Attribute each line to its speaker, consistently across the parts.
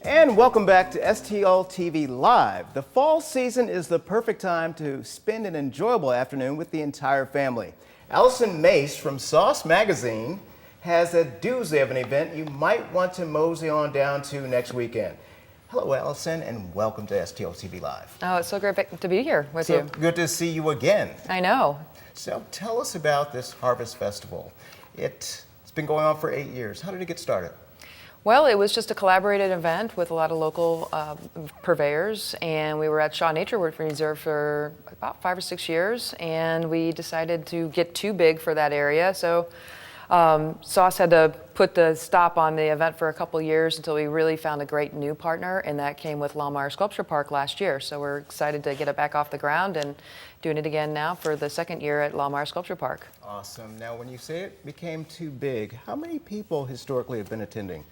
Speaker 1: And welcome back to STL TV Live. The fall season is the perfect time to spend an enjoyable afternoon with the entire family. Allyson Mace from Sauce Magazine has a doozy of an event you might want to mosey on down to next weekend. Hello, Allyson, and welcome to STL TV Live.
Speaker 2: Oh, it's so great to be here with you.
Speaker 1: Good to see you again.
Speaker 2: I know.
Speaker 1: So tell us about this Harvest Festival. It's been going on for 8 years. How did it get started?
Speaker 2: Well, it was just a collaborated event with a lot of local purveyors, and we were at Shaw Nature Reserve for about 5 or 6 years, and we decided to get too big for that area. So Sauce had to put the stop on the event for a couple years until we really found a great new partner, and that came with Laumeier Sculpture Park last year. So we're excited to get it back off the ground and doing it again now for the second year at Laumeier Sculpture Park.
Speaker 1: Awesome. Now, when you say it became too big, how many people historically have been attending?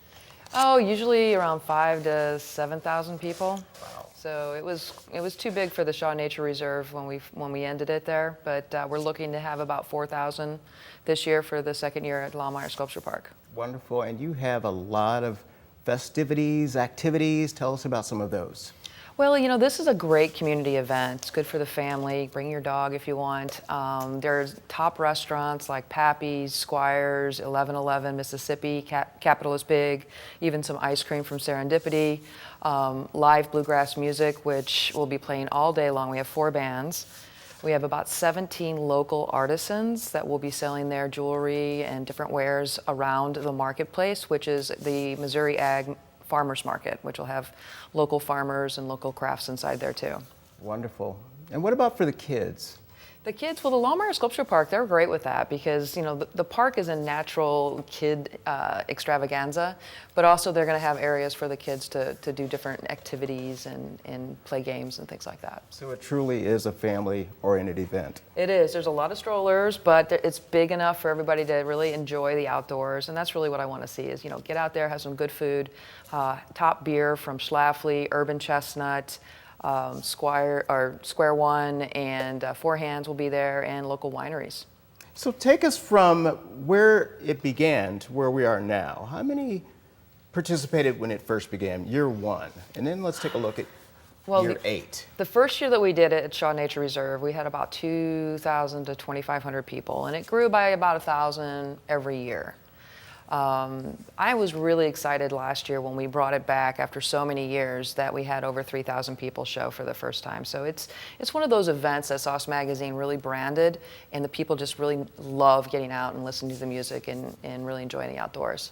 Speaker 2: Oh, usually around 5,000 to 7,000 people.
Speaker 1: Wow.
Speaker 2: So it was too big for the Shaw Nature Reserve when we ended it there, but we're looking to have about 4,000 this year for the second year at Laumeier Sculpture Park.
Speaker 1: Wonderful, and you have a lot of festivities, activities. Tell us about some of those.
Speaker 2: Well, you know, this is a great community event. It's good for the family. Bring your dog if you want. There's top restaurants like Pappy's, Squire's, 1111 Mississippi, Capital is Big, even some ice cream from Serendipity, live bluegrass music, which will be playing all day long. We have 4 bands. We have about 17 local artisans that will be selling their jewelry and different wares around the marketplace, which is the Missouri Ag Farmers Market, which will have local farmers and local crafts inside there too.
Speaker 1: Wonderful. And what about for the kids?
Speaker 2: The kids, well, the Laumeier Sculpture Park, they're great with that because, you know, the park is a natural kid extravaganza, but also they're going to have areas for the kids to do different activities and play games and things like that.
Speaker 1: So it truly is a family-oriented event.
Speaker 2: It is. There's a lot of strollers, but it's big enough for everybody to really enjoy the outdoors, and that's really what I want to see is, you know, get out there, have some good food, top beer from Schlafly, Urban Chestnut, Square One, and Four Hands will be there, and local wineries.
Speaker 1: So take us from where it began to where we are now. How many participated when it first began, year 1? And then let's take a look at year 8. The
Speaker 2: first year that we did it at Shaw Nature Reserve, we had about 2,000 to 2,500 people, and it grew by about 1,000 every year. I was really excited last year when we brought it back after so many years that we had over 3,000 people show for the first time. So it's one of those events that Sauce Magazine really branded, and the people just really love getting out and listening to the music and really enjoying the outdoors.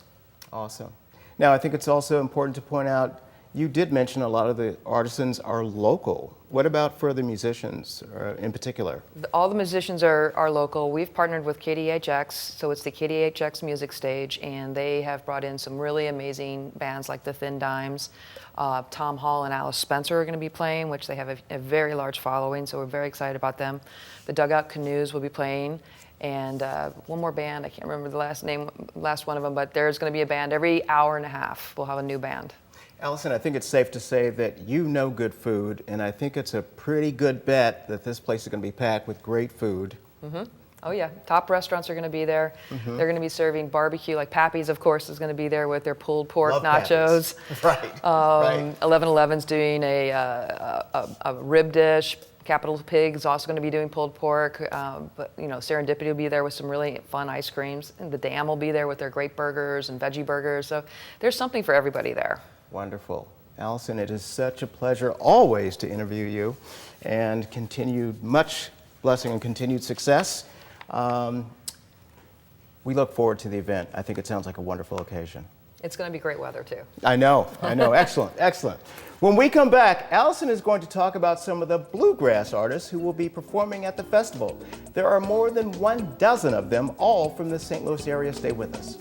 Speaker 1: Awesome. Now, I think it's also important to point out, you did mention a lot of the artisans are local. What about for the musicians in particular?
Speaker 2: All the musicians are local. We've partnered with KDHX, so it's the KDHX Music Stage, and they have brought in some really amazing bands like the Thin Dimes. Tom Hall and Alice Spencer are going to be playing, which they have a very large following, so we're very excited about them. The Dugout Canoes will be playing, and one more band, I can't remember the last one of them, but there's going to be a band every hour and a half. We'll have a new band.
Speaker 1: Allyson, I think it's safe to say that you know good food, and I think it's a pretty good bet that this place is going to be packed with great food.
Speaker 2: Mm-hmm. Oh yeah, top restaurants are going to be there. Mm-hmm. They're going to be serving barbecue, like Pappy's, of course, is going to be there with their pulled pork nachos.
Speaker 1: Right.
Speaker 2: 1111's doing a rib dish. Capital Pig is also going to be doing pulled pork, but you know, Serendipity will be there with some really fun ice creams, and the Dam will be there with their great burgers and veggie burgers. So there's something for everybody there.
Speaker 1: Wonderful. Allyson, it is such a pleasure always to interview you, and continued much blessing and continued success. We look forward to the event. I think it sounds like a wonderful occasion.
Speaker 2: It's going to be great weather too.
Speaker 1: I know. Excellent, excellent. When we come back, Allyson is going to talk about some of the bluegrass artists who will be performing at the festival. There are more than 1 dozen of them, all from the St. Louis area. Stay with us.